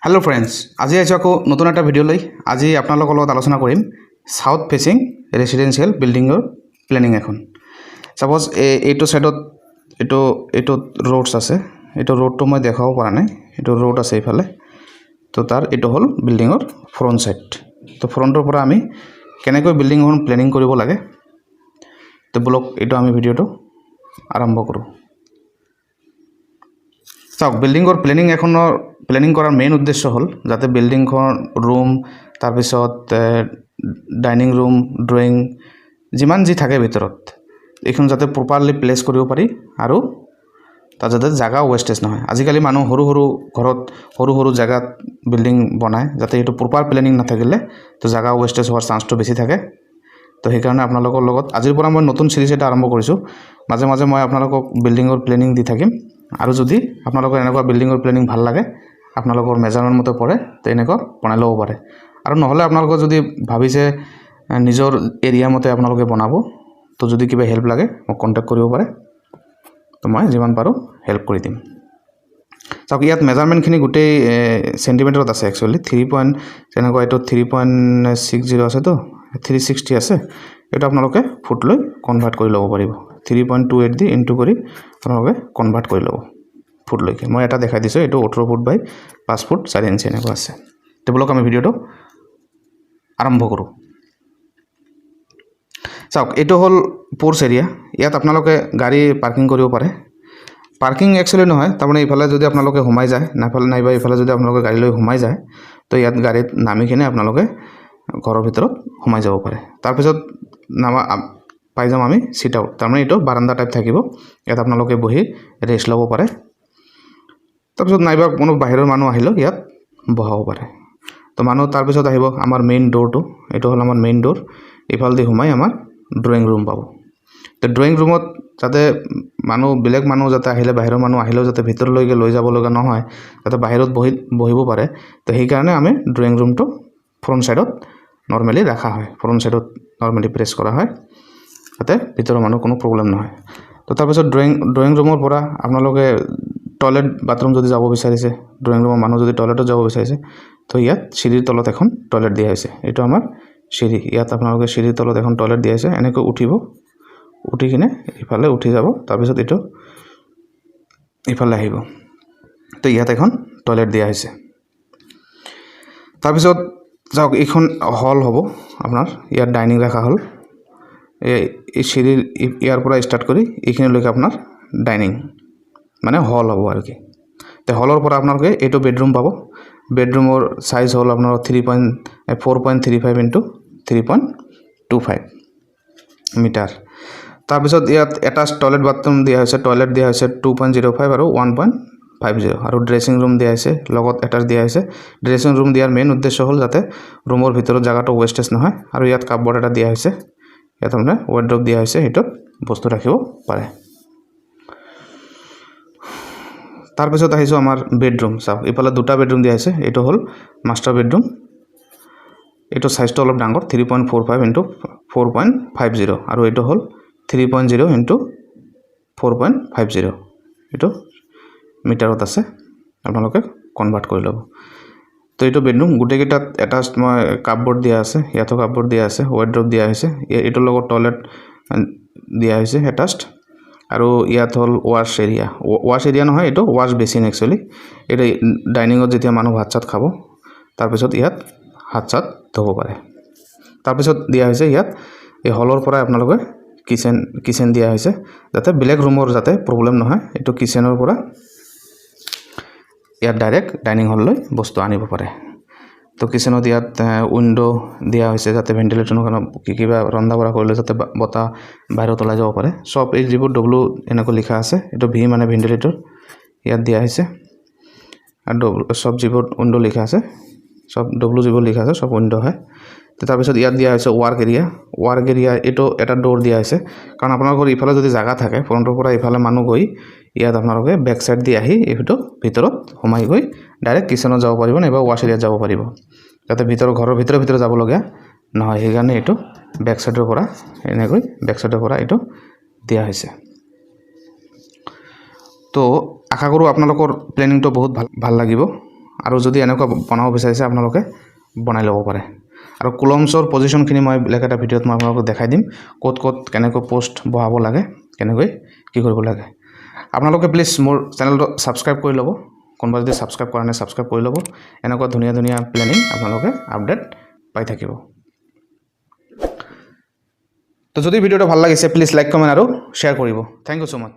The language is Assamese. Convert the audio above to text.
हेलो फ्रेंड्स आज आको नतुन एक भिडिओ आज आपनालोকৰ লগত आलोचना करिम साउथ फेसिंग रेसिडेंशियल बिल्डिंगर प्लानिंग एखन सपोज एटो साइडत एटो रोड्स আছে एटो रोड तो मैं देखाव পৰা নাই एटो रोड আছে ইফালে तो तार एटो হল बिल्डिंगर फ्रंट साइड तो फ्रंटर পৰা আমি কেনেকৈ বিল্ডিং এখন প্ল্যানিং কৰিব লাগে তো ব্লক এটো আমি ভিডিওটো আৰম্ভ কৰো চাওক বিল্ডিংৰ প্ল্যানিং কৰাৰ মেইন উদ্দেশ্য হল যাতে বিল্ডিংখন ৰুম তাৰ পিছত ডাইনিং ৰুম ড্ৰয়িং যিমান যি থাকে ভিতৰত এখন যাতে প্ৰপাৰলি প্লেস কৰিব পাৰি আৰু তাৰ যাতে জাগা ওয়েস্টেজ নহয় আজিকালি মানুহ সৰু ঘৰত সৰু জাগাত বিল্ডিং বনায় যাতে এটো প্ৰপাৰ প্ল্যানিং নাথাকিলে তো জাগা ওয়েস্টেজ হোৱাৰ চান্সটো বেছি থাকে তো সেই কাৰণে আপোনালোকৰ লগত আজিৰ পৰা মই নতুন সিৰিজ এটা আৰম্ভ কৰিছো মাজে মাজে মই আপোনালোকক বিল্ডিংৰ প্ল্যানিং দি থাকিম আৰু যদি আপোনালোকৰ এনেকুৱা বিল্ডিংৰ প্ল্যানিং ভাল লাগে আপোনালোকৰ মেজাৰমেন্ট মতে পৰে তো এনেকুৱা বনাই লব পাৰে আৰু নহলে আপোনালোকৰ যদি ভাবিছে নিজৰ এৰিয়া মতে আপোনালোকে বনাব তো যদি কিবা হেল্প লাগে মোক কন্টাক্ট কৰিব পাৰে তো মই যিমান পাৰো হেল্প কৰি দিম চাওক ইয়াত মেজাৰমেন্ট খিনি গুটেই সেন্টিমিটাৰত আছে একচুয়ালি 3 যেনেকৈ এটো 3.60 আছে তো 360 আছে এটা আপোনালোকে ফুট লৈ কনভাৰ্ট কৰি লব পাৰিব 3.28 দি ইনটু কৰি আপোনালোকে কনভাৰ্ট কৰি লব ফুট লৈকে মই এটা দেখাই দিছো এটো 18 ফুট বাই 5 ফুট 4 ইঞ্চি এনেকুৱা আছে তে ব্লক আমি ভিডিওটো আৰম্ভ কৰো চাওক এটো হল পোৰ্স এৰিয়া ইয়াত আপোনালোকে গাড়ী পাৰ্কিং কৰিব পাৰে পাৰ্কিং একচুয়ালি নহয় তাৰমানে ইফালে যদি আপোনালোকে ঘুমাই যায় নাফালে নাইবা ইফালে যদি আপোনালোকে গাড়ী লৈ ঘুমাই যায় তো ইয়াত গাড়ীত নামি কিনে আপোনালোকে ঘৰৰ ভিতৰত ঘুমাই যাব পাৰে তাৰ পিছত নামা পাই যাম আমি সিট আউট তাৰমানে এটো বাৰান্দা টাইপ থাকিব ইয়াত আপোনালোকে বহি ৰেষ্ট লব পাৰে তাৰ পিছত নাইবা কোনো বাহিৰৰ মানুহ আহিলো ইয়াত বহাব পাৰে তো মানুহ তাৰ পিছত আহিব আমাৰ মেইন ডোৰটো এটো হল আমাৰ মেইন ডোৰ ইফাল দি ঘুমাই আমাৰ ড্ৰয়িং ৰুম পাবো তো ড্ৰয়িং ৰুমত যাতে মানুহ বেলেগ মানুহ যাতে আহিলে বাহিৰৰ মানুহ আহিলেও যাতে ভিতৰলৈকে লৈ যাব লগা নহয় যাতে বাহিৰত বহিব পাৰে তো সেই কাৰণে আমি ড্ৰয়িং ৰুমটো ফ্ৰন্ট সাইডত নৰমালি ৰাখা হয় ফ্ৰন্ট সাইডত নৰমালি প্ৰেস কৰা হয় যাতে ভিতৰৰ মানুহ কোনো প্ৰবলেম নহয় তো তাৰ পিছত ড্ৰয়িং ৰুমৰ পৰা আপোনালোকে টয়লেট বাথৰুম যদি যাব বিচাৰিছে ড্ৰয়িং ৰুমৰ মানুহ যদি টয়লেটত যাব বিচাৰিছে তো ইয়াত সিঁড়িৰ তলত এখন টয়লেট দিয়া হৈছে এটো আমাৰ সিঁড়ি ইয়াত আপোনালোকে সিঁড়িৰ তলত এখন টয়লেট দিয়া আছে এনেকৈ উঠিব উঠি কিনে ইফালে উঠি যাব তাৰ পিছত এটো ইফালে আহিব তো ইয়াত এখন টয়লেট দিয়া হৈছে তাৰ পিছত যাওক এখন হল হ'ব আপোনাৰ ইয়াত ডাইনিং ৰাখা হল এই সিঁড়িৰ ইয়াৰ পৰা স্টাৰ্ট কৰি এইখিনি লৈকে আপোনাৰ ডাইনিং মানে হল হ'ব আৰু কি তে হলৰ পৰা আপোনালোকে এটো বেডৰুম পাব বেডৰুমৰ সাইজ হল আপোনাৰ 4.35 ইনটু 3.25 মিটাৰ তাৰ পিছত ইয়াত এটাচ টয়লেট বাথৰুম দিয়া হৈছে টয়লেট দিয়া হৈছে 2.05 আৰু 1.50 আৰু ড্ৰেছিং ৰুম দিয়া হৈছে লগত এটাচ দিয়া হৈছে ড্ৰেছিং ৰুম দিয়াৰ মেইন উদ্দেশ্য হল যাতে ৰুমৰ ভিতৰত জায়গাটো ওয়েস্টেজ নহয় আৰু ইয়াত কাপবৰ্ড এটা দিয়া হৈছে ইয়াত মানে ওয়াৰ্ড্ৰপ দিয়া হৈছে হেতু বস্তু ৰাখিব পাৰে তাৰ পিছত আহিছো আমাৰ বেডৰুম চাওক ইফালে দুটা বেডৰুম দিয়া আছে এটো হল মাস্টাৰ বেডৰুম এটো সাইজটো অলপ ডাঙৰ 3.45 ইনটু 4.50 আৰু এটো হল 3.0 ইনটু 4.50 এটো মিটাৰত আছে আপোনালোকে কনভাৰ্ট কৰি লব তো এটো বেডৰুম গুটেকেটাত এটাচ মই কাপবৰ্ড দিয়া আছে ইয়াতো কাপবৰ্ড দিয়া আছে ওয়াৰ্ড্ৰপ দিয়া হৈছে এটো লগত টয়লেট দিয়া হৈছে এটাচড আৰু ইয়াত হল ওয়াশ এৰিয়া নহয় এটো ওয়াশ বেসিন একচুয়ালি এটা ডাইনিংত যেতিয়া মানুহ ভাত চাত খাব তাৰ পিছত ইয়াত হাত চাত ধুব পাৰে তাৰ পিছত দিয়া হৈছে ইয়াত এই হলৰ পৰা আপোনালোকে কিচেন দিয়া হৈছে যাতে বেলেগ ৰুমৰ যাতে প্ৰবলেম নহয় এটো কিচেনৰ পৰা ইয়াত ডাইৰেক্ট ডাইনিং হল লৈ বস্তু আনিব পাৰে তো কিচেনত ইয়াত উইন্ডো দিয়া হৈছে যাতে ভেন্টিলেটৰৰ কাৰণে কিবা ৰন্ধা বঢ়া কৰিলে যাতে বতাহ বাহিৰত ওলাই যাব পাৰে সব এই যিবোৰ ডব্লিউ এনেকৈ লিখা আছে এটো ভি মানে ভেন্টিলেটৰ ইয়াত দিয়া হৈছে আৰু সব যিবোৰ উইন্ডো লিখা আছে সব ডব্লিউ যিবোৰ লিখা আছে সব উইন্ডো হয় তাৰ পিছত ইয়াত দিয়া হৈছে ওয়াৰ্ক এৰিয়া এটো এটা ডোৰ দিয়া হৈছে কাৰণ আপোনালোকৰ ইফালে যদি জায়গা থাকে ফ্ৰন্টৰ পৰা ইফালে মানুহ গৈ ইয়াত আপোনালোকে বেক সাইড দি আহি এটো ভিতৰত সোমাই গৈ ডাইৰেক্ট কিচেনত যাব পাৰিব নাইবা ওয়াশ এৰিয়াত যাব পাৰিব যাতে ঘৰৰ ভিতৰে যাব লগা নহয় সেই কাৰণে এটো বেক সাইডৰ পৰা এনেকৈ বেক সাইডৰ পৰা এটো দিয়া হৈছে তো আশা কৰো আপোনালোকৰ প্ল্যানিংটো বহুত ভাল লাগিব আৰু যদি এনেকুৱা বনাব বিচাৰিছে আপোনালোকে বনাই ল'ব পাৰে আৰু কলমছৰ পজিশ্যনখিনি মই বেলেগ এটা ভিডিঅ'ত মই আপোনালোকক দেখাই দিম ক'ত কেনেকৈ পোষ্ট বহাব লাগে কেনেকৈ কি কৰিব লাগে আপোনালোকে প্লিজ মোৰ চেনেলটো ছাবস্ক্ৰাইব কৰি ল'ব কোনোবা যদি ছাবস্ক্ৰাইব কৰা নাই ছাবস্ক্ৰাইব কৰি ল'ব এনেকুৱা ধুনীয়া প্লেনিং আপোনালোকে আপডেট পাই থাকিব তো যদি ভিডিঅ'টো ভাল লাগিছে প্লিজ লাইক কমেণ্ট আৰু শ্বেয়াৰ কৰিব থেংক ইউ সো মাচ